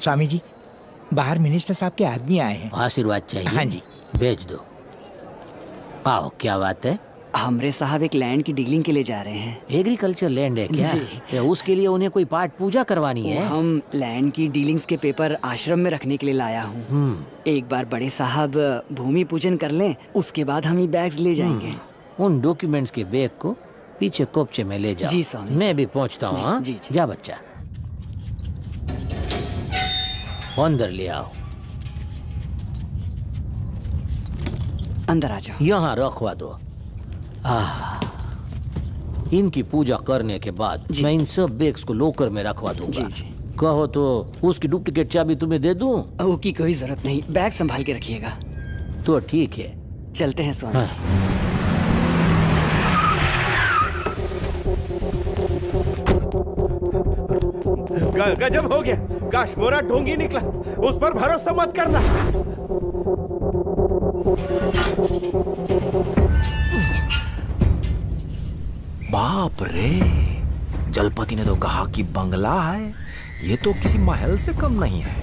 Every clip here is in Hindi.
स्वामी जी, बाहर मिनिस्टर साहब के आदमी आए हैं। आशीर्वाद चाहिए? हाँ जी। भेज दो। आओ, क्या बात है? हमरे साहब एक लैंड की डीलिंग के लिए जा रहे हैं। एग्रीकल्चर लैंड है क्या? जी। या उसके लिए उन्हें कोई पाठ पूजा करवानी है? हम लैंड की डीलिंग्स के पेपर आश्रम में रखने के लिए लाया हूँ। एक बार बड़े साहब भूमि पूजन कर लें, उसके बाद हम ये बैग्स ले जाएंगे। उन डॉक्यूमेंट्स के बैग को पीछे कोपचे में ले जाओ। जी स्वामी। मैं भी पहुंचता हूँ। हाँ? जी, जी। जा बच्चा, अंदर ले आओ। अंदर आ जाओ। यहाँ रखवा दो। इनकी पूजा करने के बाद मैं इन सब बैग्स को लॉकर में रखवा दूंगा। जी, जी। कहो तो उसकी डुप्लीकेट चाबी तुम्हें दे दूं? वो की कोई जरूरत नहीं, बैग संभाल के रखिएगा। तो ठीक है, चलते हैं स्वामी जी। गजब हो गया, काश्मोरा ढोंगी निकला। उस पर भरोसा मत करना। बाप रे, जलपति ने तो कहा कि बंगला है, ये तो किसी महल से कम नहीं है।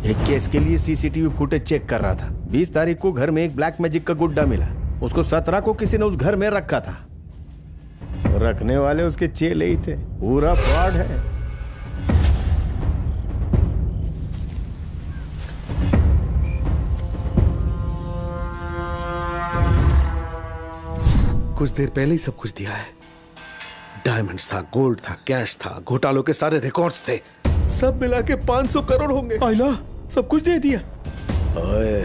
एक केस के लिए सीसीटीवी फुटेज चेक कर रहा था। 20 तारीख को घर में एक ब्लैक मैजिक का गुड्डा मिला। उसको 17 को किसी ने उस घर में रखा था। रखने वाले उसके चेले ही थे। पूरा फ्रॉड है। कुछ देर पहले ही सब कुछ दिया है। डायमंड्स था, गोल्ड था, कैश था, घोटालों के सारे रिकॉर्ड्स थे। सब मिला के 500 करोड़ होंगे। आइला, सब कुछ दे दिया। ओए,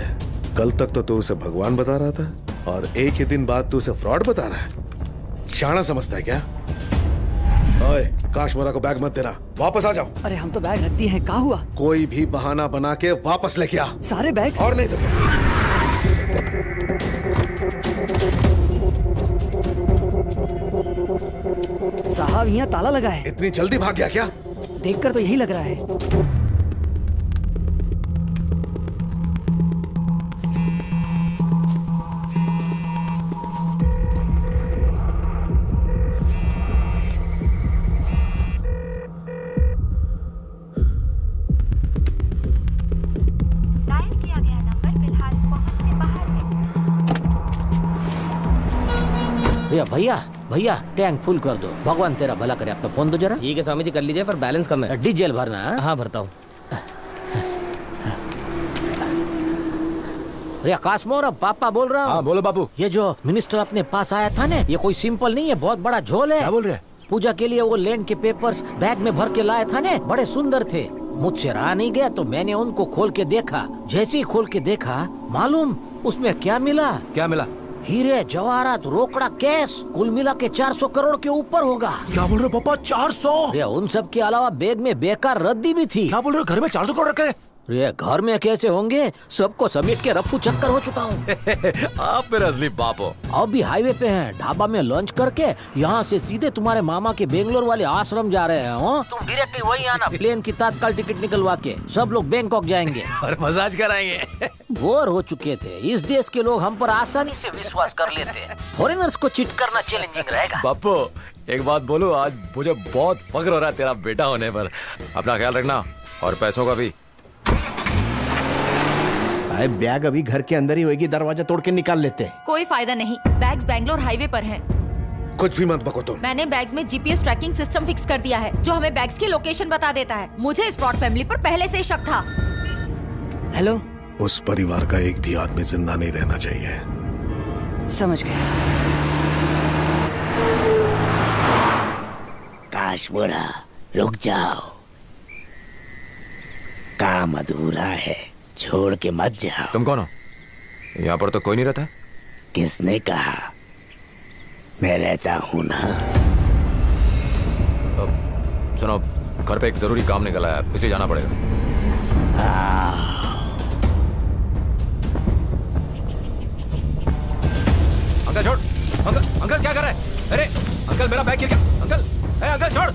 कल तक तो तू उसे भगवान बता रहा था और एक ही दिन बाद तू उसे फ्रॉड बता रहा है। शाना समझता है क्या? ओए, काश्मोरा को बैग मत देना, वापस आ जाओ। अरे हम तो बैग रख दिए हैं, क्या हुआ? कोई भी बहाना बना के वापस लेके आ। सारे बैग? और नहीं तो क्या? साहब यहाँ ताला लगा है। इतनी जल्दी भाग गया क्या? देखकर तो यही लग रहा है। भैया भैया, टैंक फुल कर दो। भगवान तेरा भला करे। अपना फोन दो जरा। ठीक है स्वामी जी, कर लीजिए, पर बैलेंस कम है। डीजल भरना है? हाँ भरता हूँ। काश्मोरा, पापा बोल रहा हूँ। हाँ बोलो बाबू। ये जो मिनिस्टर अपने पास आया था ना, ये कोई सिंपल नहीं है, बहुत बड़ा झोल है। क्या बोल रहे? पूजा के लिए वो लैंड के पेपर्स बैग में भर के लाए था ना, बड़े सुंदर थे। मुझसे रहा नहीं गया तो मैंने उनको खोल के देखा। जैसे ही खोल के देखा, मालूम उसमें क्या मिला? क्या मिला? हीरे, जवाहरात, रोकड़ा, कैश, कुल मिला के 400 करोड़ के ऊपर होगा। क्या बोल रहे हो पापा? 400? उन सब के अलावा बैग में बेकार रद्दी भी थी। क्या बोल रहे हो? घर में 400 करोड़ रखे? रे घर में कैसे होंगे? सबको समेट के रफू चक्कर हो चुका हूँ। आप मेरा असली बाप हो। अब भी हाईवे पे हैं, ढाबा में लंच करके यहाँ से सीधे तुम्हारे मामा के बेंगलोर वाले आश्रम जा रहे हैं। हो तुम डायरेक्टली वही आना। प्लेन की तत्काल टिकट निकलवा के सब लोग बैंकॉक जाएंगे और मसाज कराएंगे। बोर हो चुके थे। इस देश के लोग हम पर आसानी से विश्वास कर लेते हैं। फॉरेनर्स को चिट करना चैलेंजिंग रहेगा। बापू एक बात बोलूं, आज मुझे बहुत फख्र हो रहा है तेरा बेटा होने पर। अपना ख्याल रखना और पैसों का भी। साहब, बैग अभी घर के अंदर ही होगी, दरवाजा तोड़ के निकाल लेते हैं। कोई फायदा नहीं, बैग्स बैंगलोर हाईवे पर हैं। कुछ भी मत बको तुम। मैंने बैग्स में जीपीएस ट्रैकिंग सिस्टम फिक्स कर दिया है, जो हमें बैग्स की लोकेशन बता देता है। मुझे इस फ्रॉड फैमिली पर पहले से ही शक था। हेलो, उस परिवार का एक भी आदमी जिंदा नहीं रहना चाहिए। समझ गए। काश्मोरा, रुक जाओ, काम अधूरा है, छोड़ के मत जाओ। तुम कौन हो? यहाँ पर तो कोई नहीं रहता। किसने कहा? मैं रहता हूँ ना। सुनो, घर पे एक जरूरी काम निकला है, इसलिए जाना पड़ेगा। अंकल छोड़। अंकल क्या कर रहे हैं? अरे अंकल, मेरा बैग गिर गया। अंकल, अंकल छोड़।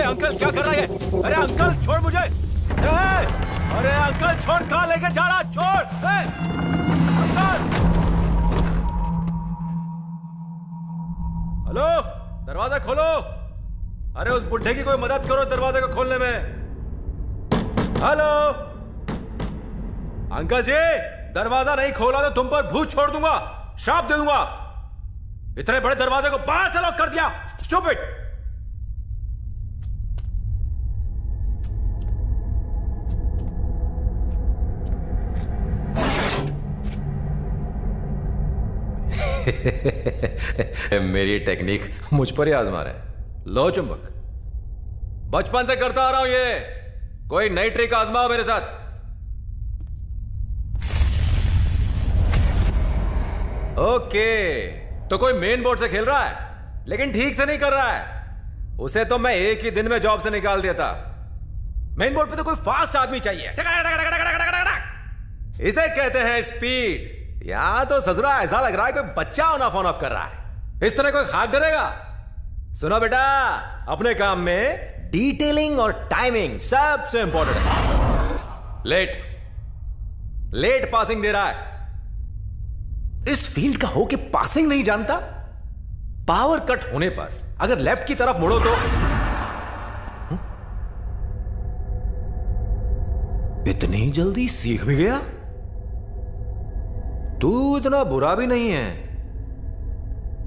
अंकल क्या कर रहा है? अरे अंकल छोड़ मुझे। अरे अंकल छोड़, कहाँ लेके जा रहा? छोड़। हेलो, दरवाजा खोलो। अरे उस बुढ़े की कोई मदद करो दरवाजे को खोलने में। हेलो अंकल जी, दरवाजा नहीं खोला तो तुम पर भूत छोड़ दूंगा, श्राप दे दूंगा। इतने बड़े दरवाजे को बाहर से लॉक कर दिया। स्टूपिड। मेरी टेक्निक मुझ पर ही आजमा रहे। लो चुंबक, बचपन से करता आ रहा हूं ये। कोई नई ट्रिक आजमाओ मेरे साथ। ओके, तो कोई मेन बोर्ड से खेल रहा है लेकिन ठीक से नहीं कर रहा है। उसे तो मैं एक ही दिन में जॉब से निकाल दिया था। मेन बोर्ड पे तो कोई फास्ट आदमी चाहिए। इसे कहते हैं स्पीड। यहां तो ससुरा ऐसा लग रहा है कोई बच्चा ऑन ऑफ कर रहा है। इस तरह कोई खाक डरेगा? सुनो बेटा, अपने काम में डिटेलिंग और टाइमिंग सबसे इंपॉर्टेंट है। लेट पासिंग दे रहा है। इस फील्ड का हो के पासिंग नहीं जानता? पावर कट होने पर अगर लेफ्ट की तरफ मुड़ो तो इतनी जल्दी सीख भी गया? तू इतना बुरा भी नहीं है।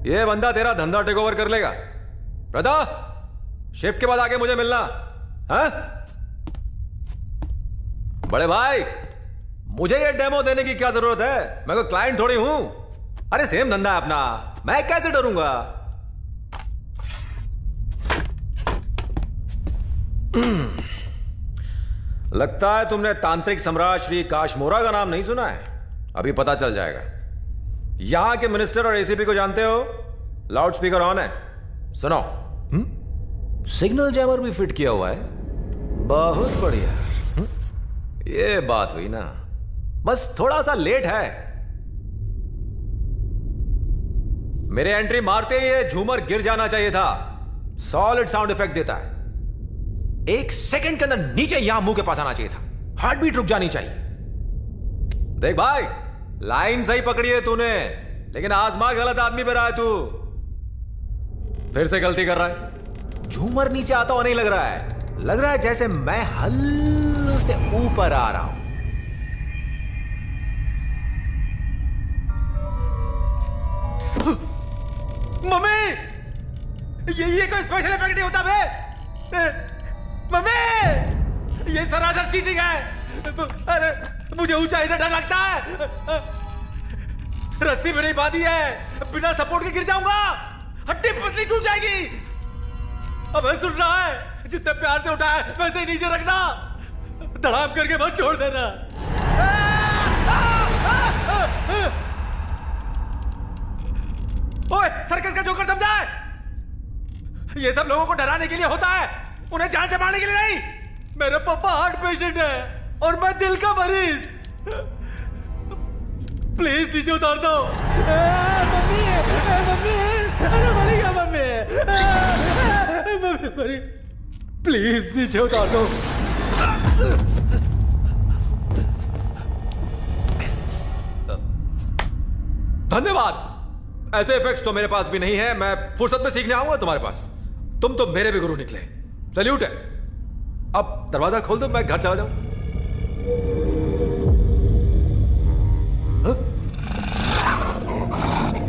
यह बंदा तेरा धंधा टेक ओवर कर लेगा। प्रदा, शिफ्ट के बाद आके मुझे मिलना। हाँ? बड़े भाई, मुझे ये डेमो देने की क्या जरूरत है? मैं कोई क्लाइंट थोड़ी हूं। अरे सेम धंधा है अपना, मैं कैसे डरूंगा? लगता है तुमने तांत्रिक सम्राट श्री काशमोरा का नाम नहीं सुना है। अभी पता चल जाएगा। यहां के मिनिस्टर और एसीपी को जानते हो? लाउड स्पीकर ऑन है, सुनो। सिग्नल जैमर भी फिट किया हुआ है। बहुत बढ़िया। ये बात हुई ना, बस थोड़ा सा लेट है। मेरे एंट्री मारते ही ये झूमर गिर जाना चाहिए था। सॉलिड साउंड इफेक्ट देता है। 1 सेकंड के अंदर नीचे यहां मुंह के पास आना चाहिए था। हार्ट बीट रुक जानी चाहिए। देख भाई, लाइन सही पकड़ी है तूने, लेकिन आजमा गलत आदमी पे रहा है तू। फिर से गलती कर रहा है। झूमर नीचे आता हुआ नहीं लग रहा है। लग रहा है जैसे मैं हल्लू से ऊपर आ रहा हूं। मम्मी, ये कोई स्पेशल इफेक्ट नहीं होता बे। मम्मी, ये सरासर चीटिंग है। अरे मुझे ऊंचाई से डर लगता है। रस्सी में नहीं बांधी है, बिना सपोर्ट के गिर जाऊंगा। हड्डी पसली टूट जाएगी। अब सुन रहा है, जितने प्यार से उठाया वैसे ही नीचे रखना। धड़ाम करके मत छोड़ देना। ओए, सर्कस का जोकर समझा है? ये सब लोगों को डराने के लिए होता है, उन्हें जान से मारने के लिए नहीं। मेरे पापा हार्ट पेशेंट है और मैं दिल का मरीज। प्लीज नीचे उतार दो। मम्मी, मम्मी, अरे मरेगा मम्मी। मम्मी मरी, प्लीज नीचे उतार दो। धन्यवाद। ऐसे इफेक्ट्स तो मेरे पास भी नहीं है। मैं फुर्सत में सीखने आऊंगा तुम्हारे पास। तुम तो मेरे भी गुरु निकले। सैल्यूट है। अब दरवाजा खोल दो, मैं घर चला जाऊं।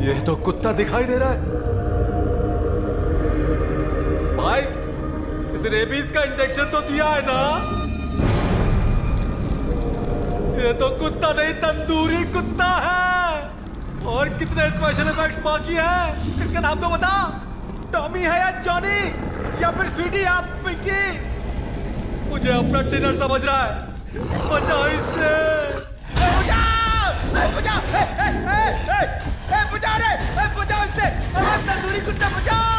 ये तो कुत्ता दिखाई दे रहा है। भाई, इस रेबीज का इंजेक्शन तो दिया है ना? ये तो कुत्ता नहीं, तंदूरी कुत्ता है। और कितने स्पेशल इफेक्ट्स बाकी हैं? इसका नाम तो बता। टॉमी है या जॉनी या फिर स्वीटी या पिंकी? मुझे अपना डिनर समझ रहा है। बचाओ इससे। बचाओ! बचाओ! बचाओ रे! बचाओ इससे! तंदूरी कुत्ता बचाओ!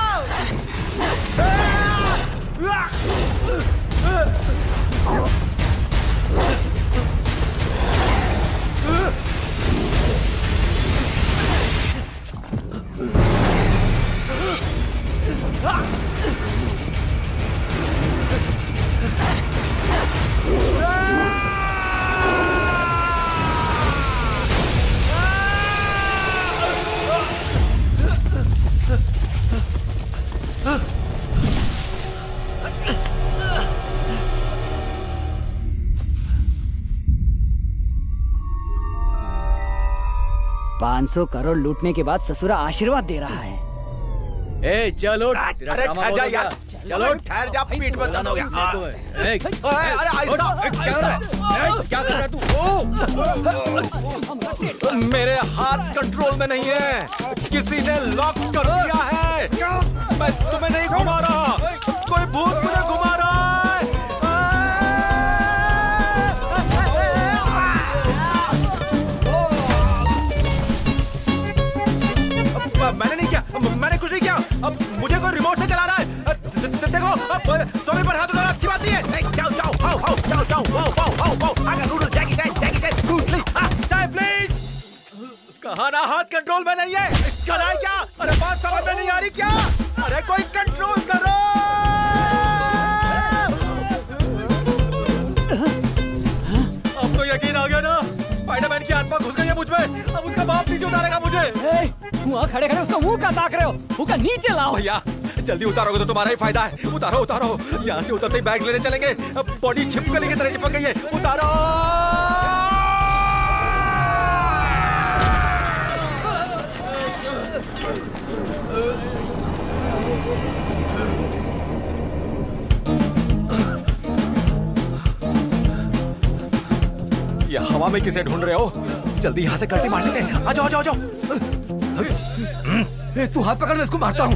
500 करोड़ लूटने के बाद ससुरा आशीर्वाद दे रहा है। ए चलो अरे ठहर जा यार, चलो ठहर जा, पीठ में दर्द हो गया। अरे आहिस्ता, क्या कर रहा है तू? मेरे हाथ कंट्रोल में नहीं है, किसी ने लॉक कर दिया है। मैं तुम्हें नहीं घुमा रहा, कोई भूत मुझे घुमा रहा है। मैंने नहीं किया, मैंने कुछ नहीं किया। अब मुझे कोई रिमोट से चला रहा है। देखो, अब तुम्हें पर हाथ उठाना अच्छी बात नहीं है। नहीं, जाओ जाओ, हाउ हाउ, जाओ जाओ, वाओ वाओ वाओ वाओ। आगे नूडल, जैकी चैन, ब्रूस ली, चाय प्लीज। कहा ना हाथ कंट्रोल में नहीं है, कराए क्या? अरे बात समझ में नहीं आ रही क्या? अरे कोई कंट्रोल करो। अब तो यकीन आ गया ना, स्पाइडरमैन की आत्मा घुस गई है मुझ में। अब उसका बाप नीचे उतारेगा मुझे। वहाँ खड़े खड़े उसका मुंह का ताक रहे हो, मुंह का नीचे लाओ। भैया जल्दी उतारोगे तो तुम्हारा ही फायदा है। उतारो उतारो, यहाँ से उतरते ही बैग लेने चलेंगे। अब बॉडी छिपकली की तरह चिपक गई है। उतारो। ये हवा में किसे ढूंढ रहे हो? जल्दी यहाँ से कल्टी मार लेते हैं। आ जाओ आ जाओ आ जाओ। तू हाथ पकड़, मैं इसको मारता हूँ।